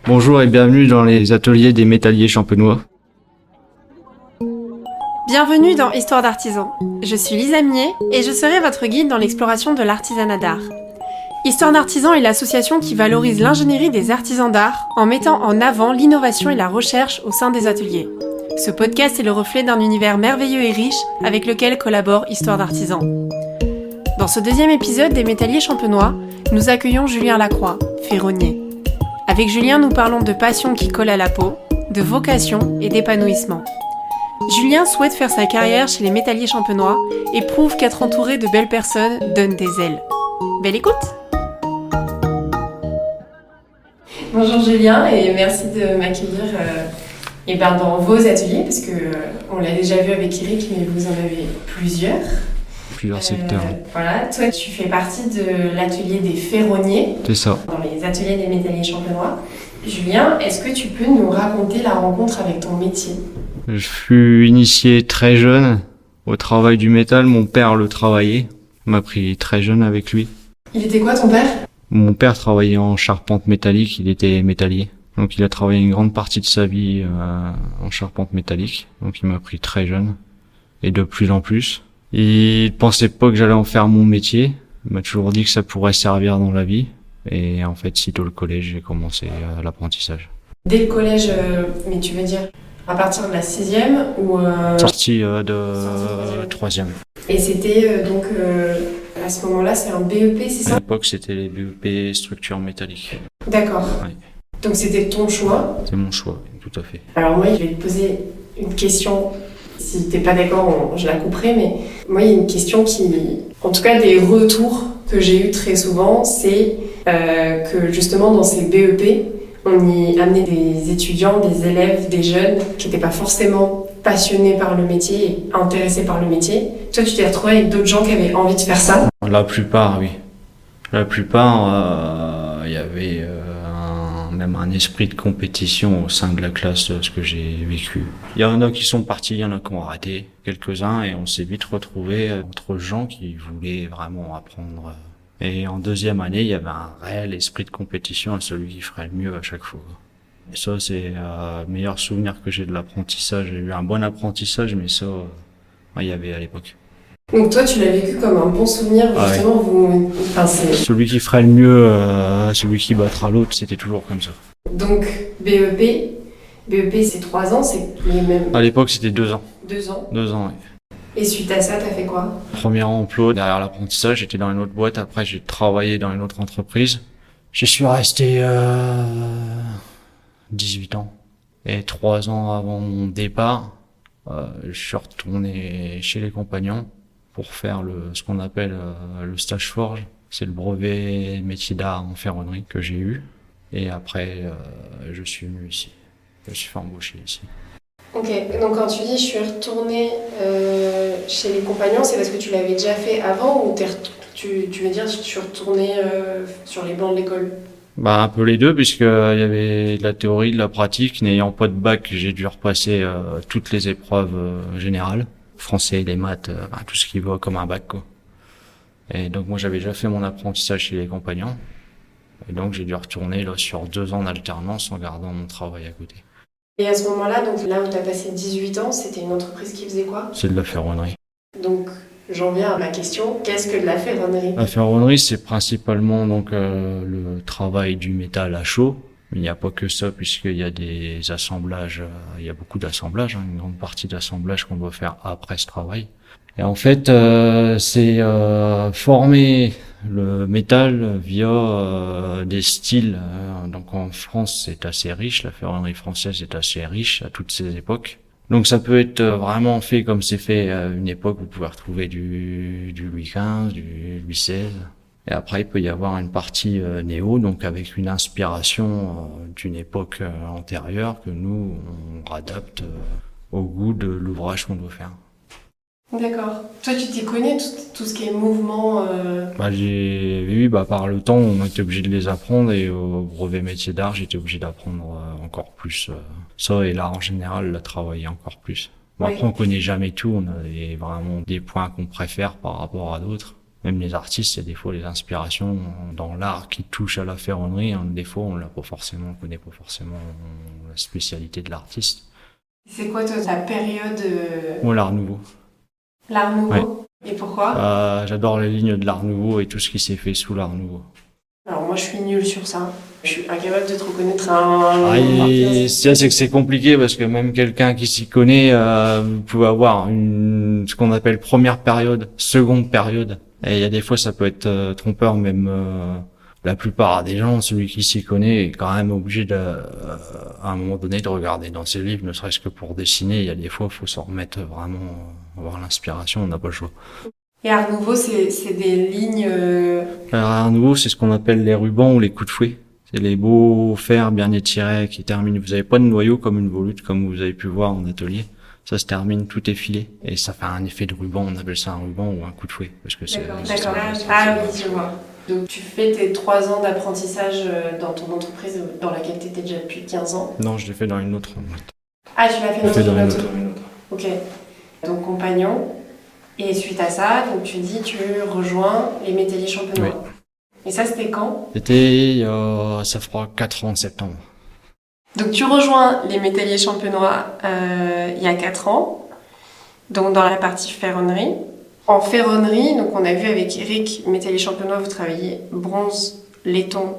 Bonjour et bienvenue dans les ateliers des métalliers champenois. Bienvenue dans Histoire d'artisans. Je suis Lisa Mier et je serai votre guide dans l'exploration de l'artisanat d'art. Histoire d'artisans est l'association qui valorise l'ingénierie des artisans d'art en mettant en avant l'innovation et la recherche au sein des ateliers. Ce podcast est le reflet d'un univers merveilleux et riche avec lequel collabore Histoire d'artisans. Dans ce deuxième épisode des métalliers champenois, nous accueillons Julien Lacroix, ferronnier. Avec Julien, nous parlons de passion qui colle à la peau, de vocation et d'épanouissement. Julien souhaite faire sa carrière chez les métalliers champenois et prouve qu'être entouré de belles personnes donne des ailes. Belle écoute! Bonjour Julien et merci de m'accueillir dans vos ateliers parce que on l'a déjà vu avec Eric mais vous en avez plusieurs. Plusieurs secteurs. Voilà, toi tu fais partie de l'atelier des ferronniers. C'est ça. Dans les ateliers des métalliers champenois. Julien, est-ce que tu peux nous raconter la rencontre avec ton métier? Je fus initié très jeune au travail du métal. Mon père le travaillait. Il m'a pris très jeune avec lui. Il était quoi ton père? Mon père travaillait en charpente métallique. Il était métallier. Donc il a travaillé une grande partie de sa vie en charpente métallique. Donc il m'a pris très jeune. Et de plus en plus. Il pensait pas que j'allais en faire mon métier. Il m'a toujours dit que ça pourrait servir dans la vie. Et en fait, sitôt le collège, j'ai commencé l'apprentissage. Dès le collège, mais tu veux dire à partir de la 6e ou... Sorti de 3e. Et c'était à ce moment-là, c'est un BEP, c'est À ça? l'époque, c'était les BEP structure métallique. D'accord. Ouais. Donc c'était ton choix. C'est mon choix, tout à fait. Alors moi, je vais te poser une question. Si t'es pas d'accord, je la couperai, mais moi, il y a une question qui... En tout cas, des retours que j'ai eu très souvent, c'est que justement, dans ces BEP, on y amenait des étudiants, des élèves, des jeunes qui n'étaient pas forcément passionnés par le métier et intéressés par le métier. Toi, tu t'es retrouvé avec d'autres gens qui avaient envie de faire ça? La plupart, oui. La plupart, il y avait même un esprit de compétition au sein de la classe, ce que j'ai vécu. Il y en a qui sont partis, il y en a qui ont arrêté, quelques-uns, et on s'est vite retrouvés entre gens qui voulaient vraiment apprendre. Et en deuxième année, il y avait un réel esprit de compétition à celui qui ferait le mieux à chaque fois. Et ça, c'est le meilleur souvenir que j'ai de l'apprentissage. J'ai eu un bon apprentissage, mais ça, il y avait à l'époque. Donc toi, tu l'as vécu comme un bon souvenir, justement, ouais. Celui qui ferait le mieux, celui qui battra l'autre, c'était toujours comme ça. Donc, BEP c'est 3 ans, c'est les mêmes... À l'époque, c'était 2 ans. 2 ans? 2 ans, oui. Et suite à ça, t'as fait quoi? Premier emploi derrière l'apprentissage, j'étais dans une autre boîte, après j'ai travaillé dans une autre entreprise. J'y suis resté 18 ans. Et 3 ans avant mon départ, je suis retourné chez les compagnons pour faire ce qu'on appelle le stage forge. C'est le brevet métier d'art en ferronnerie que j'ai eu. Et après, je suis venu ici. Je me suis fait embaucher ici. Ok, donc quand tu dis je suis retourné chez les compagnons, c'est parce que tu l'avais déjà fait avant ou tu veux dire je suis retourné sur les bancs de l'école? Un peu les deux, puisque il y avait de la théorie, de la pratique. N'ayant pas de bac, j'ai dû repasser toutes les épreuves générales. Français, les maths, tout ce qui va comme un bac, quoi. Et donc moi j'avais déjà fait mon apprentissage chez les compagnons. Et donc j'ai dû retourner sur 2 ans d'alternance en gardant mon travail à côté. Et à ce moment-là, donc là où tu as passé 18 ans, c'était une entreprise qui faisait quoi? C'est de la ferronnerie. Donc j'en viens à ma question, qu'est-ce que de la ferronnerie? La ferronnerie, c'est principalement donc le travail du métal à chaud. Mais il n'y a pas que ça, puisqu'il y a des assemblages, il y a beaucoup d'assemblages, une grande partie d'assemblage qu'on doit faire après ce travail. Et en fait, c'est former le métal via des styles. Donc en France, c'est assez riche, la ferronnerie française est assez riche à toutes ces époques. Donc ça peut être vraiment fait comme c'est fait à une époque, vous pouvez retrouver du Louis XV, du Louis XVI. Et après, il peut y avoir une partie néo, donc avec une inspiration d'une époque antérieure que nous, on adapte au goût de l'ouvrage qu'on doit faire. D'accord. Toi, tu t'y connais, tout ce qui est mouvement Oui, par le temps, on était obligé de les apprendre et au brevet métier d'art, j'étais obligé d'apprendre encore plus ça et l'art en général, la travailler encore plus. Après, on connaît jamais tout, on a vraiment des points qu'on préfère par rapport à d'autres. Même les artistes, il y a des fois les inspirations dans l'art qui touchent à la ferronnerie. Hein, des fois, on connaît pas forcément la spécialité de l'artiste. C'est quoi toi ta période Moi, l'art nouveau. L'art nouveau. Ouais. Et pourquoi? J'adore les lignes de l'art nouveau et tout ce qui s'est fait sous l'art nouveau. Alors moi je suis nulle sur ça. Je suis incapable de te reconnaître un... C'est compliqué parce que même quelqu'un qui s'y connaît, vous pouvez avoir ce qu'on appelle première période, seconde période. Et il y a des fois ça peut être trompeur, même la plupart des gens, celui qui s'y connaît est quand même obligé à un moment donné de regarder dans ses livres, ne serait-ce que pour dessiner. Il y a des fois, il faut s'en remettre vraiment, avoir l'inspiration, on n'a pas le choix. Et Art Nouveau, c'est des lignes... Art Nouveau, c'est ce qu'on appelle les rubans ou les coups de fouet. C'est les beaux fers bien étirés qui terminent. Vous n'avez pas de noyau comme une volute, comme vous avez pu voir en atelier. Ça se termine tout effilé. Et ça fait un effet de ruban. On appelle ça un ruban ou un coup de fouet. Parce que D'accord. Ah oui, je vois. Donc tu fais tes 3 ans d'apprentissage dans ton entreprise dans laquelle tu étais déjà depuis 15 ans? Non, je l'ai fait dans une autre. Ah, tu l'as fait dans une autre. Ok. Donc compagnon. Et suite à ça, donc tu dis tu rejoins les métalliers champenois. Oui. Et ça, c'était quand? C'était, ça fera 4 ans en septembre. Donc tu rejoins les métalliers champenois il y a 4 ans, donc dans la partie ferronnerie. En ferronnerie, donc on a vu avec Eric, métallier champenois, vous travaillez bronze, laiton,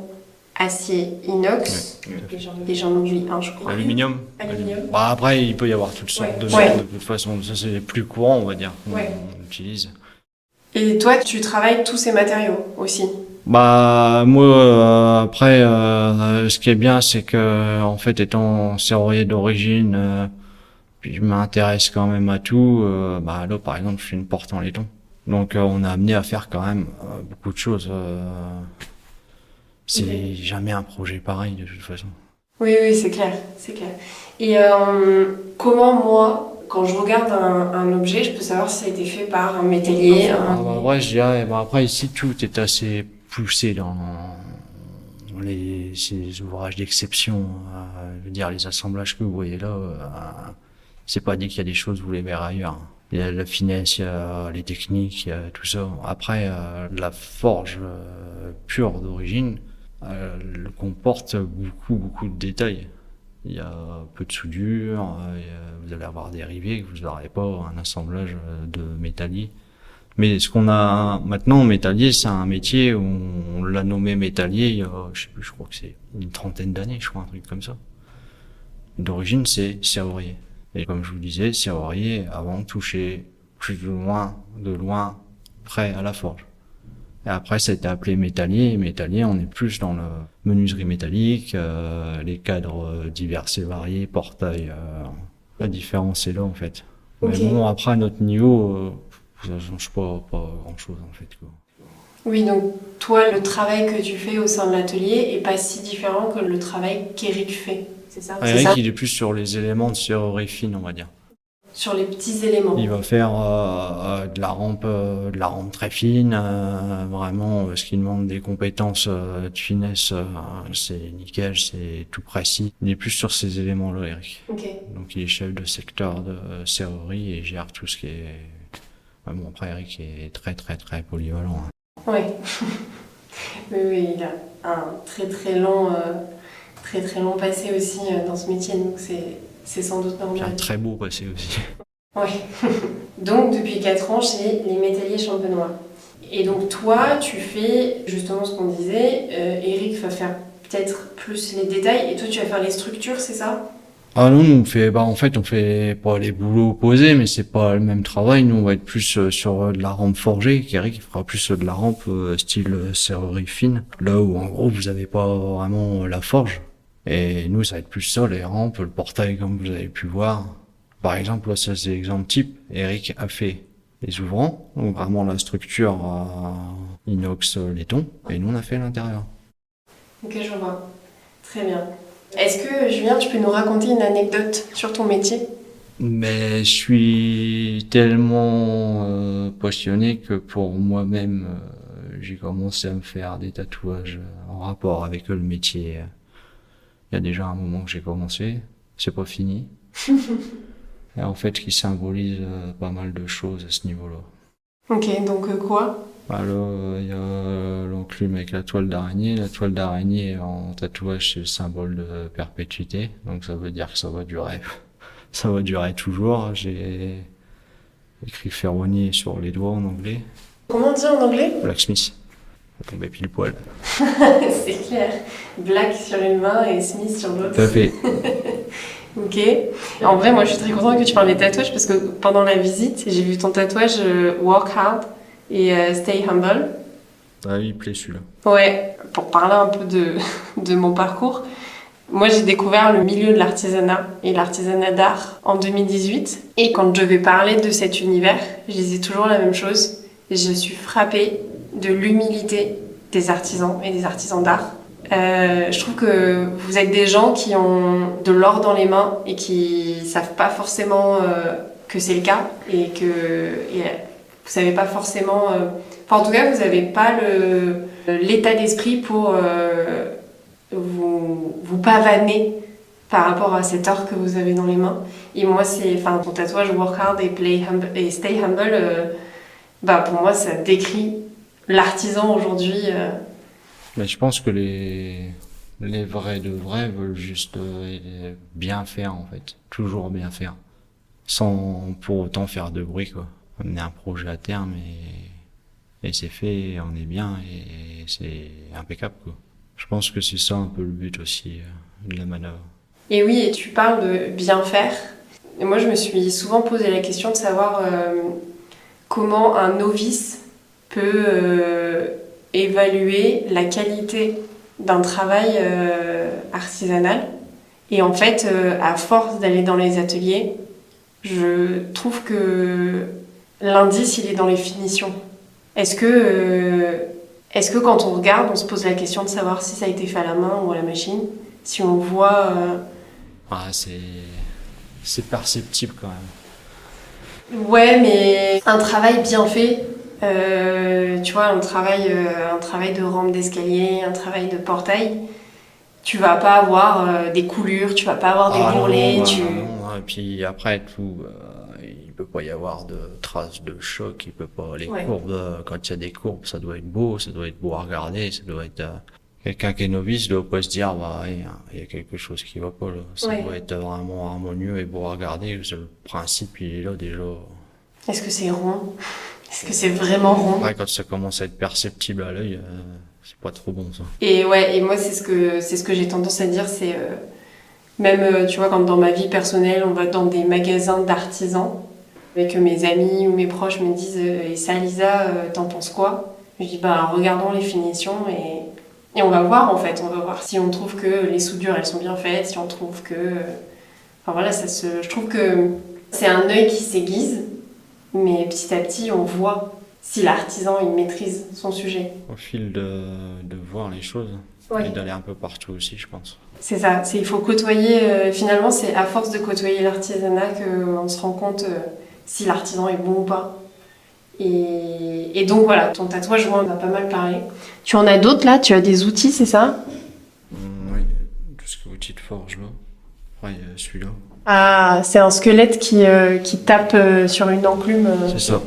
acier, inox, et j'en oublie un, je crois. Aluminium. Bah, après, il peut y avoir toutes sortes de toute façon. Ça, c'est les plus courants, on va dire, qu'on utilise. Et toi, tu travailles tous ces matériaux aussi? Bah moi après ce qui est bien c'est que en fait étant serrurier d'origine puis je m'intéresse quand même à tout bah là par exemple je fais une porte en laiton donc on a amené à faire quand même beaucoup de choses c'est jamais un projet pareil de toute façon. Oui c'est clair et comment moi quand je regarde un objet je peux savoir si ça a été fait par un métallier ouais je dirais après ici tout est assez poussé dans ces ouvrages d'exception. Je veux dire, les assemblages que vous voyez là, c'est pas dit qu'il y a des choses vous les verrez ailleurs. Il y a la finesse, il y a les techniques, il y a tout ça. Après, la forge pure d'origine comporte beaucoup de détails. Il y a peu de soudure, vous allez avoir des rivets que vous n'aurez pas, un assemblage de métallier. Mais ce qu'on a maintenant, métallier, c'est un métier où on l'a nommé métallier il y a, je sais plus, je crois que c'est une 30aine d'années, je crois, un truc comme ça. D'origine, c'est serrurier. Et comme je vous disais, serrurier, avant, touchait plus de loin, près à la forge. Et après, ça a été appelé métallier. Et métallier, on est plus dans la menuiserie métallique, les cadres divers et variés, portails. La différence est là, en fait. Okay. Mais bon, après, à notre niveau, ça ne change pas grand-chose, en fait, quoi. Oui, donc toi, le travail que tu fais au sein de l'atelier est pas si différent que le travail qu'Eric fait, c'est ça? Eric, il est plus sur les éléments de serrurerie fine, on va dire. Sur les petits éléments. Il va faire de la rampe très fine, vraiment ce qui demande des compétences de finesse, c'est nickel, c'est tout précis. Il est plus sur ces éléments-là, Eric. Okay. Donc il est chef de secteur de serrurerie et gère tout ce qui est... Bon, après Eric est très polyvalent. Hein. Oui. oui, il a un très long passé aussi dans ce métier, donc c'est sans doute normal. Un très beau passé aussi. Oui. Donc depuis 4 ans chez les métalliers champenois. Et donc toi, tu fais justement ce qu'on disait, Eric va faire peut-être plus les détails et toi tu vas faire les structures, c'est ça? Ah non, on fait pas les boulots opposés, mais c'est pas le même travail. Nous, on va être plus sur de la rampe forgée, qu'Eric fera plus de la rampe style serrurerie fine. Là où, en gros, vous avez pas vraiment la forge. Et nous, ça va être plus ça, les rampes, le portail, comme vous avez pu voir. Par exemple, là, ça, c'est l'exemple type. Eric a fait les ouvrants, donc vraiment la structure inox laiton, et nous, on a fait l'intérieur. Ok, je vois. Très bien. Est-ce que, Julien, tu peux nous raconter une anecdote sur ton métier? Mais je suis tellement passionné que pour moi-même, j'ai commencé à me faire des tatouages en rapport avec le métier. Il y a déjà un moment que j'ai commencé, c'est pas fini. Et en fait, qui symbolise pas mal de choses à ce niveau-là. Ok, donc quoi? Alors, il y a l'enclume avec la toile d'araignée. La toile d'araignée en tatouage, c'est le symbole de perpétuité. Donc ça veut dire que ça va durer. Ça va durer toujours. J'ai écrit Ferroni sur les doigts en anglais. Comment on dit en anglais? Blacksmith. Ça tombait pile poil. C'est clair. Black sur une main et Smith sur l'autre. Tout à fait. Ok. En vrai, moi, je suis très contente que tu parles des tatouages parce que pendant la visite, j'ai vu ton tatouage Work Hard et Stay Humble. Ah oui, il plaît celui-là. Ouais, pour parler un peu de mon parcours, moi j'ai découvert le milieu de l'artisanat et l'artisanat d'art en 2018. Et quand je vais parler de cet univers, je disais toujours la même chose. Je suis frappée de l'humilité des artisans et des artisans d'art. Je trouve que vous êtes des gens qui ont de l'or dans les mains et qui savent pas forcément que c'est le cas et vous savez pas forcément... Enfin, en tout cas, vous n'avez pas l'état d'esprit pour vous pavaner par rapport à cet or que vous avez dans les mains. Et moi, ton tatouage Work Hard et Stay Humble, pour moi, ça décrit l'artisan aujourd'hui. Mais je pense que les vrais de vrais veulent juste bien faire, en fait. Toujours bien faire. Sans pour autant faire de bruit, quoi. Amener un projet à terme et c'est fait, on est bien et c'est impeccable, quoi. Je pense que c'est ça un peu le but aussi de la manœuvre. Et oui, et tu parles de bien faire. Et moi, je me suis souvent posé la question de savoir comment un novice peut évaluer la qualité d'un travail artisanal. Et en fait, à force d'aller dans les ateliers, je trouve que l'indice, il est dans les finitions. Est-ce que quand on regarde, on se pose la question de savoir si ça a été fait à la main ou à la machine? Si on voit... c'est perceptible quand même. Ouais, mais un travail bien fait, tu vois, un travail de rampe d'escalier, un travail de portail, tu vas pas avoir des coulures, tu vas pas avoir des bourrelets. Et puis après tout, il peut pas y avoir de traces de choc, il peut pas les courbes. Quand il y a des courbes, ça doit être beau à regarder, ça doit être quelqu'un qui est novice doit pas se dire il y a quelque chose qui va pas là. Ça doit être vraiment harmonieux et beau à regarder. Le principe il est là déjà. Est-ce que c'est rond? Est-ce que c'est vraiment rond? Après, quand ça commence à être perceptible à l'œil, c'est pas trop bon ça. Et moi c'est ce que j'ai tendance à dire, c'est même tu vois, quand dans ma vie personnelle on va dans des magasins d'artisans et que mes amis ou mes proches me disent et ça Lisa, t'en penses quoi? Je dis regardons les finitions et on va voir en fait, on va voir si on trouve que les soudures elles sont bien faites, si on trouve que je trouve que c'est un œil qui s'aiguise, mais petit à petit on voit si l'artisan il maîtrise son sujet. Au fil de voir les choses et d'aller un peu partout aussi, je pense. C'est ça, il faut côtoyer, finalement c'est à force de côtoyer l'artisanat qu'on se rend compte si l'artisan est bon ou pas. Et donc voilà, ton tatouage, on en a pas mal parlé. Tu en as d'autres là? Tu as des outils, c'est ça? Oui, tout ce qui est outil de forge là. Après, celui-là. Ah, c'est un squelette qui tape sur une enclume. C'est ça.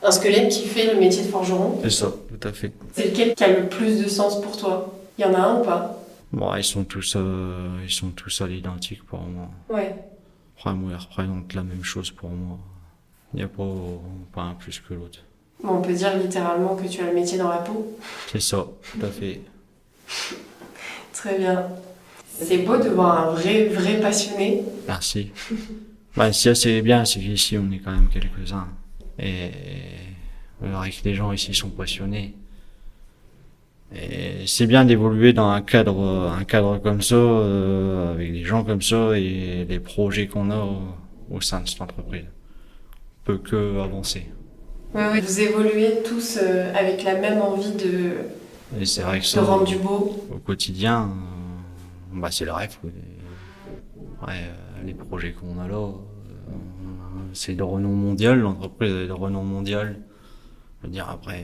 Un squelette qui fait le métier de forgeron. C'est ça, tout à fait. C'est lequel qui a le plus de sens pour toi? Il y en a un ou pas? Bon, ils sont tous à l'identique pour moi. Ouais. Après, moi, ils représentent la même chose pour moi. Il n'y a pas un plus que l'autre. Bon, on peut dire littéralement que tu as le métier dans la peau. C'est ça, tout à fait. Très bien. C'est beau de voir un vrai passionné. Merci. Si c'est bien, c'est qu'ici on est quand même quelques-uns. Et on dirait que les gens ici sont passionnés. Et c'est bien d'évoluer dans un cadre comme ça, avec des gens comme ça et les projets qu'on a au sein de cette entreprise. On peut que avancer. Oui, vous évoluez tous avec la même envie et c'est vrai que de rendre du beau. Au quotidien, c'est le rêve. Les projets qu'on a là, c'est de renom mondial, l'entreprise est de renom mondial. Je veux dire, après,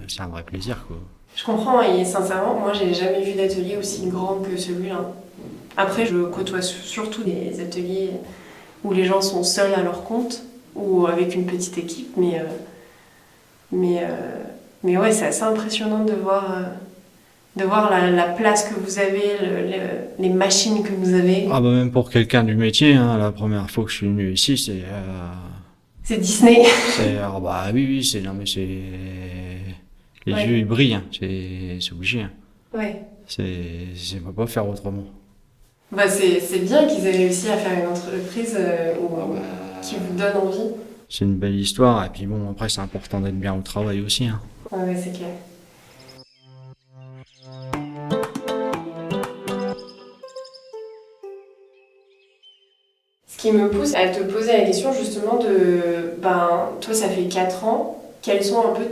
c'est un vrai plaisir, quoi. Je comprends, et sincèrement, moi j'ai jamais vu d'atelier aussi grand que celui-là. Après, je côtoie surtout des ateliers où les gens sont seuls à leur compte ou avec une petite équipe, mais Mais ouais, c'est assez impressionnant de voir la place que vous avez, les machines que vous avez. Ah bah même pour quelqu'un du métier, hein, la première fois que je suis venu ici, C'est Disney. ah bah oui, non mais c'est les yeux ils brillent, hein, c'est obligé. Hein. Ouais. On peut pas faire autrement. Bah c'est bien qu'ils aient réussi à faire une entreprise qui vous donne envie. C'est une belle histoire et puis bon après c'est important d'être bien au travail aussi. Hein. Ouais, c'est clair. Ce qui me pousse à te poser la question justement toi ça fait 4 ans, quels sont un peu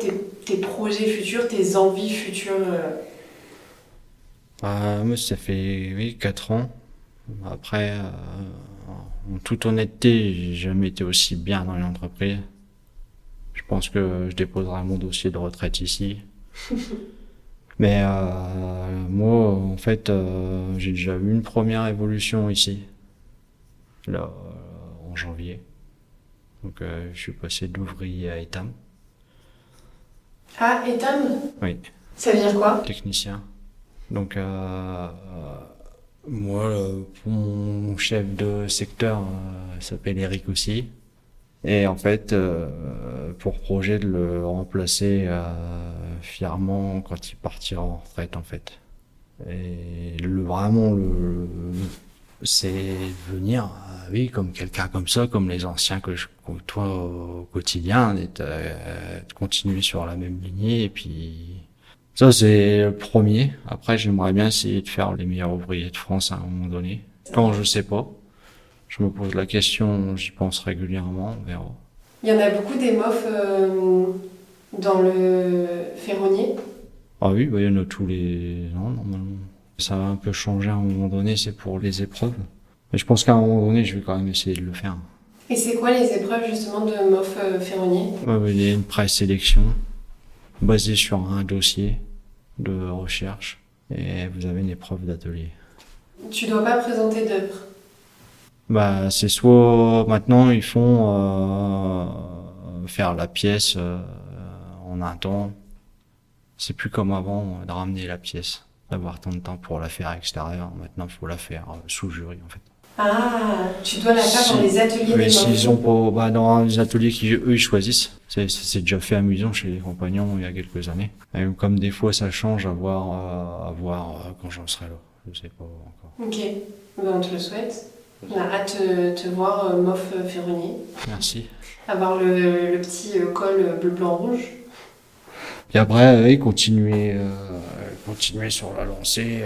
tes projets futurs, tes envies futures Moi ça fait 4 ans. Après, en toute honnêteté, j'ai jamais été aussi bien dans une entreprise. Je pense que je déposerai mon dossier de retraite ici. Mais moi, en fait, j'ai déjà eu une première évolution ici, là, en janvier. Donc, je suis passé d'ouvrier à Etam. Ah, Etam? Oui. Ça veut dire quoi? Technicien. Donc, moi, mon chef de secteur s'appelle Eric aussi. Et en fait, pour projet de le remplacer fièrement quand il partira en retraite, en fait. Et c'est venir, oui, comme quelqu'un comme ça, comme les anciens que je côtoie au quotidien, de continuer sur la même lignée. Et puis, ça, c'est le premier. Après, j'aimerais bien essayer de faire les meilleurs ouvriers de France à un moment donné. Quand je sais pas, je me pose la question, j'y pense régulièrement, on verra. Il y en a beaucoup des MOF dans le ferronnier. Ah oui, bah, il y en a tous les ans, normalement. Ça va un peu changer à un moment donné, c'est pour les épreuves. Mais je pense qu'à un moment donné, je vais quand même essayer de le faire. Et c'est quoi les épreuves justement de MOF ferronnier? Il y a une présélection basée sur un dossier de recherche et vous avez une épreuve d'atelier. Tu dois pas présenter d'œuvre? Bah, c'est soit maintenant ils font faire la pièce en un temps. C'est plus comme avant de ramener la pièce, d'avoir tant de temps pour la faire à l'extérieur. Maintenant, il faut la faire sous jury en fait. Ah, tu dois la faire dans les ateliers des s'ils MOF. ont pas, dans les ateliers qu'eux ils choisissent. C'est déjà fait amusant chez les compagnons il y a quelques années. Et comme des fois ça change, à voir quand j'en serai là. Je sais pas encore. Ok, ben, on te le souhaite. On a hâte de te voir MOF ferronnier. Merci. Avoir le petit col bleu, blanc, rouge. Puis après, continuer sur la lancée,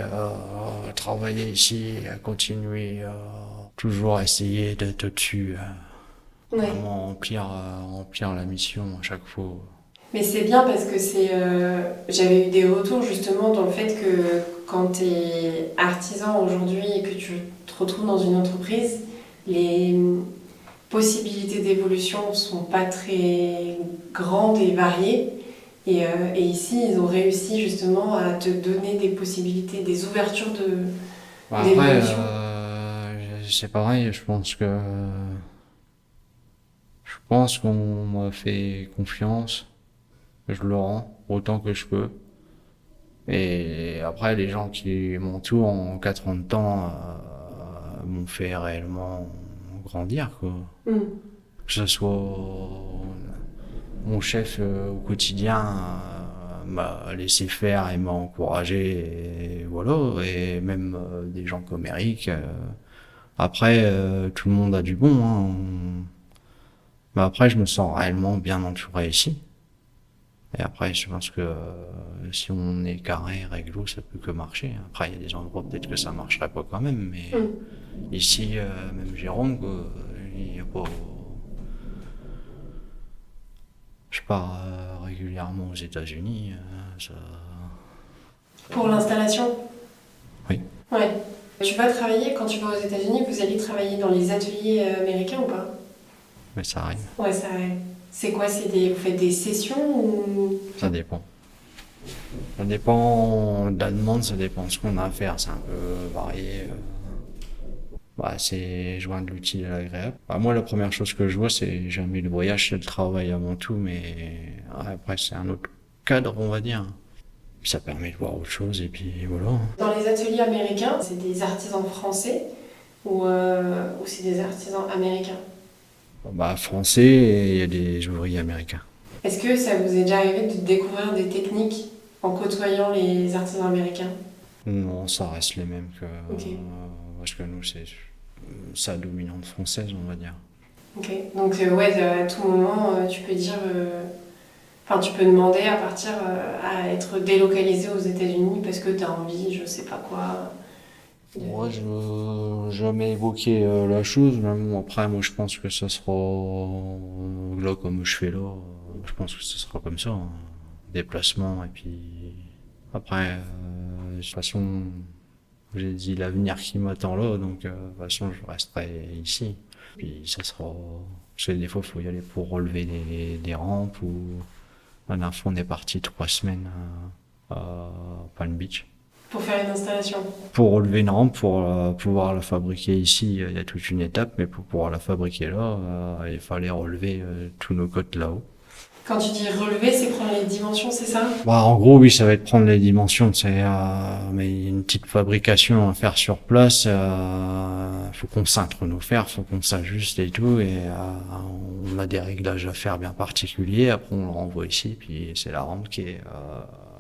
travailler ici, continuer, toujours essayer d'être au-dessus, Ouais. vraiment remplir la mission à chaque fois. Mais c'est bien parce que j'avais eu des retours justement dans le fait que quand tu es artisan aujourd'hui et que tu te retrouves dans une entreprise, les possibilités d'évolution sont pas très grandes et variées. Et ici, ils ont réussi justement à te donner des possibilités, des ouvertures d'évolution. Après, c'est pareil, je pense qu'on m'a fait confiance. Je le rends autant que je peux. Et après, les gens qui m'entourent en 4 ans de temps m'ont fait réellement grandir, quoi. Mm. Que ce soit mon chef au quotidien m'a laissé faire et m'a encouragé, et voilà. Et même des gens comme Eric. Après, tout le monde a du bon, hein. Mais après, je me sens réellement bien entouré ici. Et après, je pense que si on est carré, réglo, ça peut que marcher. Après, il y a des endroits peut-être que ça marcherait pas quand même, mais ici, même Jérôme, il y a pas. Je pars régulièrement aux États-Unis. Ça... Pour l'installation? Oui. Ouais. Tu vas travailler, quand tu vas aux États-Unis, vous allez travailler dans les ateliers américains ou pas? Mais ça arrive. Ouais, ça arrive. C'est quoi? Vous faites des sessions ou... Ça dépend. Ça dépend de la demande, ça dépend de ce qu'on a à faire. C'est un peu varié. C'est joindre l'utile à l'agréable. Moi, la première chose que je vois, c'est jamais le voyage, c'est le travail avant tout, mais après, c'est un autre cadre, on va dire. Puis ça permet de voir autre chose et puis voilà. Dans les ateliers américains, c'est des artisans français ou c'est des artisans américains? Français et il y a des ouvriers américains. Est-ce que ça vous est déjà arrivé de découvrir des techniques en côtoyant les artisans américains? Non, ça reste les mêmes que... Ok. Parce que nous, c'est sa dominante française, on va dire. Ok, donc à tout moment, tu peux dire... tu peux demander à partir à être délocalisé aux États-Unis parce que tu as envie, je sais pas quoi. Moi, je n'ai jamais évoqué la chose, mais bon, après, moi, je pense que ça sera là comme je fais là. Je pense que ce sera comme ça, hein. Déplacement, et puis après, de toute façon, j'ai dit l'avenir qui m'attend là, donc de toute façon, je resterai ici. Puis ça sera... Parce que des fois, il faut y aller pour relever des rampes, ou... La dernière fois, on est parti 3 semaines à Palm Beach. Pour faire une installation. Pour relever une rampe, pour pouvoir la fabriquer ici, il y a toute une étape, mais pour pouvoir la fabriquer là, il fallait relever tous nos côtes là-haut. Quand tu dis relever, c'est prendre les dimensions, c'est ça? En gros, oui, ça va être prendre les dimensions. mais il y a une petite fabrication à faire sur place. Faut qu'on cintre nos fers, faut qu'on s'ajuste et tout. Et on a des réglages à faire bien particuliers. Après, on le renvoie ici. Puis c'est la rampe qui est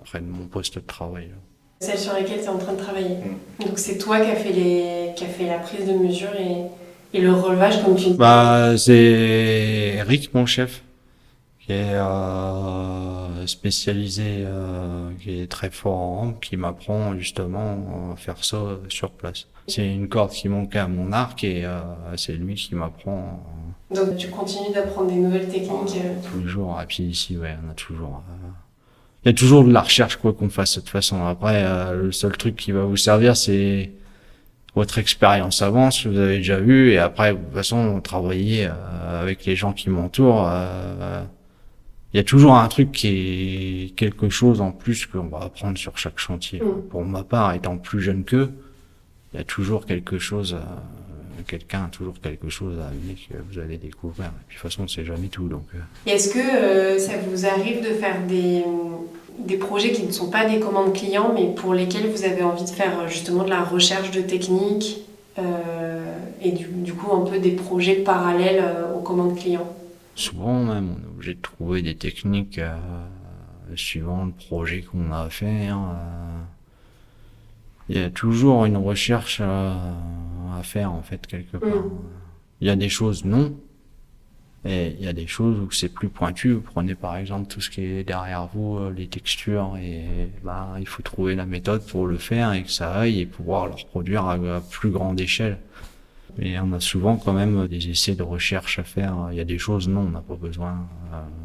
près de mon poste de travail, là. Celle sur laquelle tu es en train de travailler. Donc c'est toi qui as fait la prise de mesure et le relevage, comme tu dis. C'est Eric, mon chef, qui est spécialisé, qui est très fort en rampe, qui m'apprend justement à faire ça sur place. C'est une corde qui manquait à mon arc et c'est lui qui m'apprend. Donc tu continues d'apprendre des nouvelles techniques. Tous les jours. Et puis ici, ouais, on a toujours... Il y a toujours de la recherche, quoi qu'on fasse de toute façon. Après, le seul truc qui va vous servir, c'est votre expérience avant, ce que vous avez déjà vu, et après, de toute façon, travailler avec les gens qui m'entourent. Il y a toujours un truc qui est quelque chose en plus qu'on va apprendre sur chaque chantier. Pour ma part, étant plus jeune qu'eux, il y a toujours quelque chose, quelqu'un a toujours quelque chose à amener que vous allez découvrir. Et puis de toute façon, c'est jamais tout. Donc. Et est-ce que ça vous arrive de faire des projets qui ne sont pas des commandes clients, mais pour lesquels vous avez envie de faire justement de la recherche de techniques et du coup un peu des projets parallèles aux commandes clients? Souvent même, on est obligé de trouver des techniques suivant le projet qu'on a à faire. Il y a toujours une recherche à faire en fait quelque part. Il y a des choses non, et il y a des choses où c'est plus pointu. Vous prenez par exemple tout ce qui est derrière vous, les textures, et il faut trouver la méthode pour le faire et que ça aille et pouvoir le reproduire à plus grande échelle. Mais on a souvent quand même des essais de recherche à faire. Il y a des choses, non, on n'a pas besoin.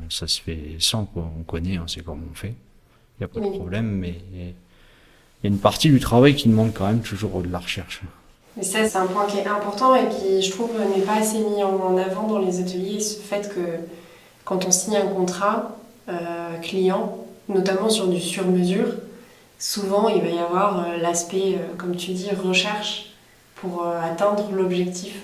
Ça se fait sans, quoi. On connaît, on sait comment on fait. Il n'y a pas de problème, mais il y a une partie du travail qui demande quand même toujours de la recherche. Mais ça, c'est un point qui est important et qui, je trouve, n'est pas assez mis en avant dans les ateliers. Ce fait que quand on signe un contrat client, notamment sur du sur-mesure, souvent il va y avoir l'aspect, comme tu dis, recherche pour atteindre l'objectif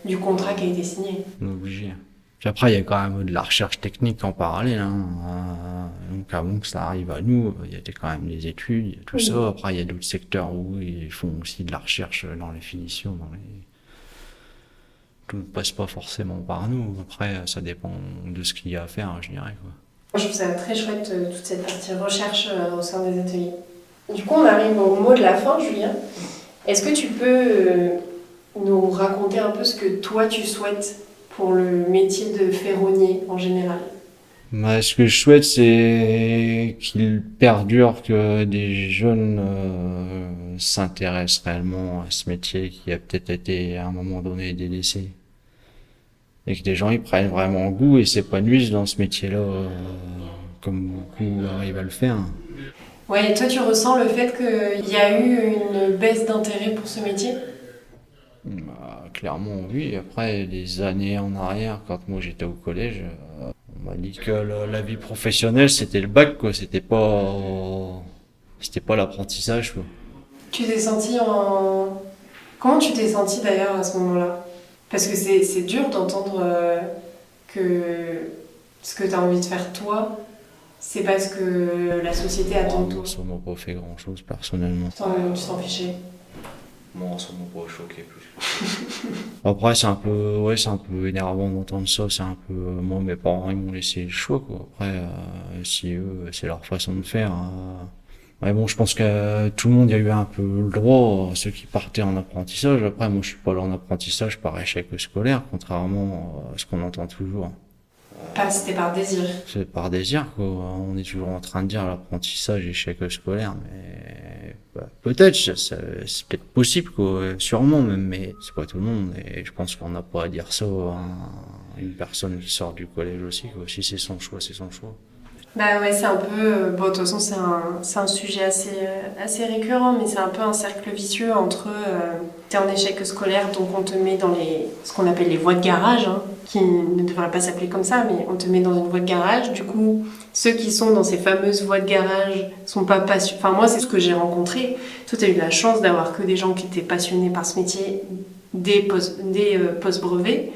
du contrat qui a été signé. On est obligé. Puis après, il y a quand même de la recherche technique en parallèle. Donc avant que ça arrive à nous, il y a quand même des études, il y a tout ça. Après, il y a d'autres secteurs où ils font aussi de la recherche dans les finitions. Tout ne passe pas forcément par nous. Après, ça dépend de ce qu'il y a à faire, je dirais, quoi. Je trouve ça très chouette, toute cette partie recherche au sein des ateliers. Du coup, on arrive au mot de la fin, Julien. Est-ce que tu peux nous raconter un peu ce que toi tu souhaites pour le métier de ferronnier en général? Ce que je souhaite, c'est qu'il perdure, que des jeunes s'intéressent réellement à ce métier qui a peut-être été à un moment donné délaissé. Et que des gens ils prennent vraiment goût et s'épanouissent dans ce métier-là, comme beaucoup arrivent à le faire. Ouais, et toi tu ressens le fait qu'il y a eu une baisse d'intérêt pour ce métier? Clairement oui. Après des années en arrière, quand moi j'étais au collège, on m'a dit que la vie professionnelle c'était le bac, quoi. C'était pas l'apprentissage, quoi. Tu t'es senti Comment tu t'es senti d'ailleurs à ce moment-là? Parce que c'est dur d'entendre que ce que tu as envie de faire toi, C'est parce que la société attend tout. Ça m'a pas fait grand chose personnellement. Tu t'en fichais. Moi, ça m'a pas choqué plus. Après, c'est un peu énervant d'entendre ça. C'est un peu, moi, mes parents, ils m'ont laissé le choix, quoi. Après, si eux, c'est leur façon de faire. Mais bon, je pense que tout le monde y a eu un peu le droit, ceux qui partaient en apprentissage. Après, moi, je suis pas là en apprentissage par échec scolaire, contrairement à ce qu'on entend toujours. C'était par désir. C'est par désir, quoi. On est toujours en train de dire l'apprentissage, échec scolaire, mais peut-être, c'est peut-être possible, quoi. Sûrement même, mais c'est pas tout le monde. Et je pense qu'on n'a pas à dire ça à une personne qui sort du collège aussi, quoi. Si c'est son choix, c'est son choix. Bah ouais, c'est un peu... Bon, de toute façon, c'est un sujet assez récurrent, mais c'est un peu un cercle vicieux entre... t'es en échec scolaire, donc on te met dans ce qu'on appelle les voies de garage, hein, qui ne devraient pas s'appeler comme ça, mais on te met dans une voie de garage. Du coup, ceux qui sont dans ces fameuses voies de garage sont pas passionnés. Enfin, moi, c'est ce que j'ai rencontré. Toi, t'as eu la chance d'avoir que des gens qui étaient passionnés par ce métier dès post-brevet.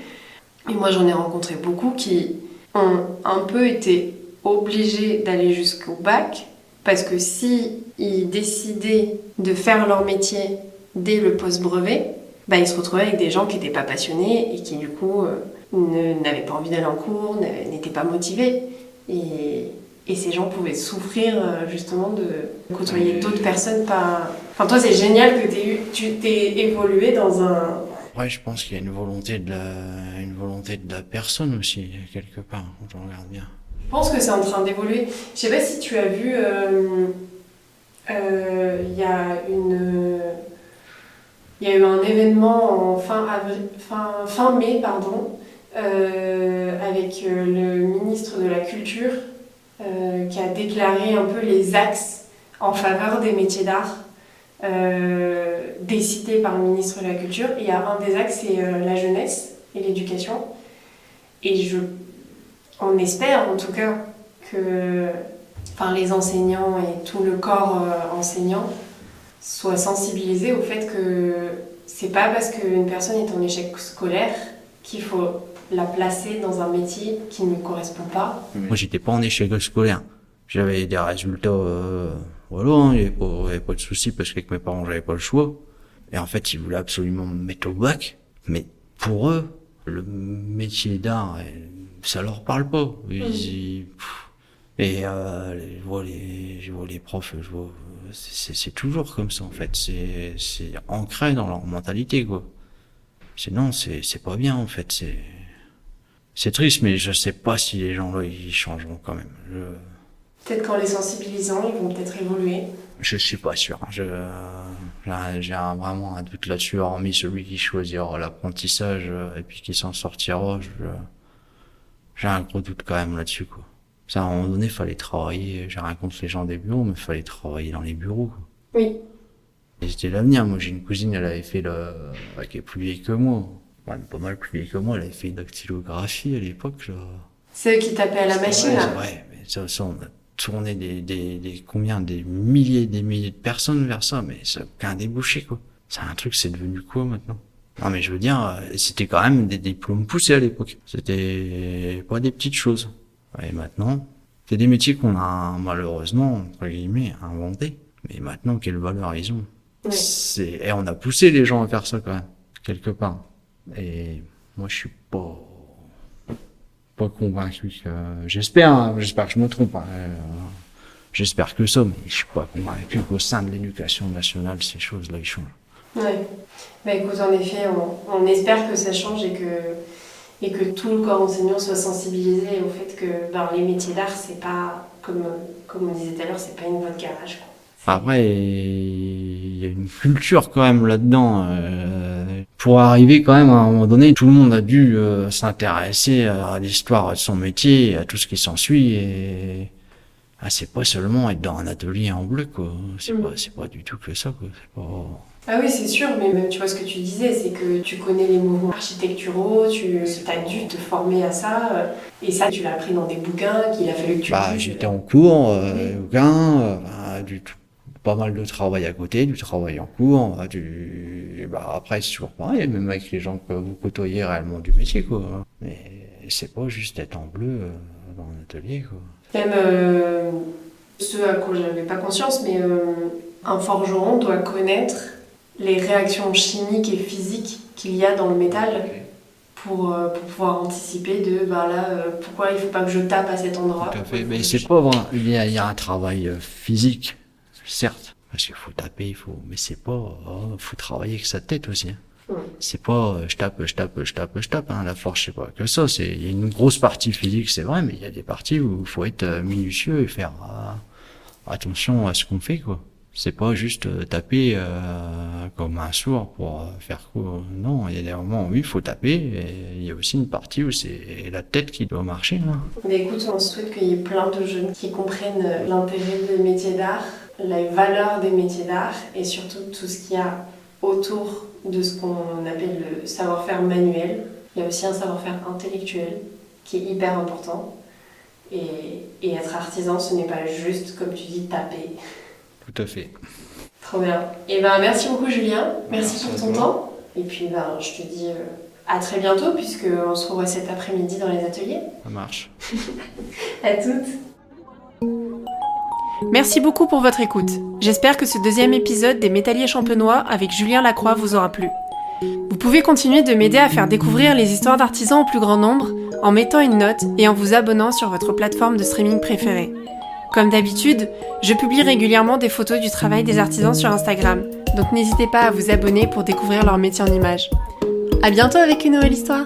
Et moi, j'en ai rencontré beaucoup qui ont un peu été obligés d'aller jusqu'au bac, parce que si ils décidaient de faire leur métier dès le post-brevet, bah, ils se retrouvaient avec des gens qui n'étaient pas passionnés et qui du coup n'avaient pas envie d'aller en cours, n'étaient pas motivés. Et ces gens pouvaient souffrir justement de côtoyer d'autres personnes pas... Enfin, toi, c'est génial que tu t'es évolué dans un... Ouais, je pense qu'il y a une volonté de la personne aussi, quelque part, quand on regarde bien. Je pense que c'est en train d'évoluer. Je sais pas si tu as vu, il y a eu un événement en fin mai, pardon, avec le ministre de la Culture qui a déclaré un peu les axes en faveur des métiers d'art décidés par le ministre de la Culture. Et il y a un des axes, c'est la jeunesse et l'éducation. Et on espère en tout cas que les enseignants et tout le corps enseignant soient sensibilisés au fait que c'est pas parce qu'une personne est en échec scolaire qu'il faut la placer dans un métier qui ne lui correspond pas. Moi, j'étais pas en échec scolaire. J'avais des résultats, voilà, hein, il y avait pas de souci parce qu'avec mes parents, j'avais pas le choix. Et en fait, ils voulaient absolument me mettre au bac. Mais pour eux, le métier d'art, ça leur parle pas. Je vois les profs, c'est toujours comme ça, en fait. C'est ancré dans leur mentalité, quoi. Sinon, c'est pas bien, en fait. C'est triste, mais je sais pas si les gens là, ils changeront quand même. Peut-être qu'en les sensibilisant, ils vont peut-être évoluer. Je suis pas sûr. J'ai vraiment un doute là-dessus, hormis celui qui choisira l'apprentissage et puis qui s'en sortira. J'ai un gros doute quand même là-dessus, quoi. Ça, à un moment donné, fallait travailler. J'ai rien contre les gens des bureaux, mais fallait travailler dans les bureaux, quoi. Oui. Et c'était l'avenir. Moi, j'ai une cousine, elle avait fait qui est plus vieille que moi. Ouais, pas mal plus vieille que moi. Elle avait fait une dactylographie à l'époque, là. C'est eux qui tapaient à la machine, là. Ouais, mais ça, on a tourné des milliers de personnes vers ça, mais ça n'a aucun débouché, quoi. C'est un truc, c'est devenu quoi, maintenant? Non, mais je veux dire, c'était quand même des diplômes poussés à l'époque. C'était pas des petites choses. Et maintenant, c'est des métiers qu'on a, malheureusement, entre guillemets, inventés. Mais maintenant, quelle valeur ils ont? Ouais. Et on a poussé les gens à faire ça, quand même, quelque part. Et moi, je suis pas convaincu que, j'espère que je me trompe, hein. J'espère que ça, mais je suis pas convaincu qu'au sein de l'éducation nationale, ces choses-là, ils changent. Ouais. Bah écoute, en effet, on espère que ça change et que tout le corps enseignant soit sensibilisé au fait que les métiers d'art, c'est pas, comme on disait tout à l'heure, c'est pas une voie de garage, quoi. Après, il y a une culture quand même là-dedans. Pour arriver quand même à un moment donné, tout le monde a dû s'intéresser à l'histoire de son métier, à tout ce qui s'ensuit. Et c'est pas seulement être dans un atelier en bleu, quoi. C'est pas du tout que ça, quoi. C'est pas... Ah oui, c'est sûr, mais même tu vois ce que tu disais, c'est que tu connais les mouvements architecturaux, tu as dû te former à ça, et ça tu l'as appris dans des bouquins qu'il a fallu que tu lises. J'étais en cours, bouquins, pas mal de travail à côté, du travail en cours, après c'est toujours pareil, même avec les gens que vous côtoyez réellement du métier, quoi. Mais c'est pas juste être en bleu dans un atelier, quoi. Même ce à quoi je n'avais pas conscience, mais un forgeron doit connaître les réactions chimiques et physiques qu'il y a dans le métal pour pouvoir anticiper pourquoi il ne faut pas que je tape à cet endroit. Tout à fait, mais c'est pas vrai. Il y a un travail physique, certes, parce qu'il faut taper, mais c'est pas, faut travailler avec sa tête aussi. C'est pas je tape. La forge, c'est pas que ça. Il y a une grosse partie physique, c'est vrai, mais il y a des parties où il faut être minutieux et faire attention à ce qu'on fait, quoi. C'est pas juste taper comme un sourd pour faire quoi. Non, il y a des moments où il faut taper, et il y a aussi une partie où c'est la tête qui doit marcher. Là. Mais écoute, on souhaite qu'il y ait plein de jeunes qui comprennent l'intérêt des métiers d'art, la valeur des métiers d'art et surtout tout ce qu'il y a autour de ce qu'on appelle le savoir-faire manuel. Il y a aussi un savoir-faire intellectuel qui est hyper important. Et être artisan, ce n'est pas juste, comme tu dis, taper. Tout à fait. Trop bien. Et merci beaucoup Julien. Merci pour ton temps. Et puis je te dis à très bientôt puisqu'on se revoit cet après-midi dans les ateliers. Ça marche. À toutes. Merci beaucoup pour votre écoute. J'espère que ce deuxième épisode des Métalliers Champenois avec Julien Lacroix vous aura plu. Vous pouvez continuer de m'aider à faire découvrir les histoires d'artisans au plus grand nombre en mettant une note et en vous abonnant sur votre plateforme de streaming préférée. Comme d'habitude, je publie régulièrement des photos du travail des artisans sur Instagram, donc n'hésitez pas à vous abonner pour découvrir leur métier en images. À bientôt avec une nouvelle histoire!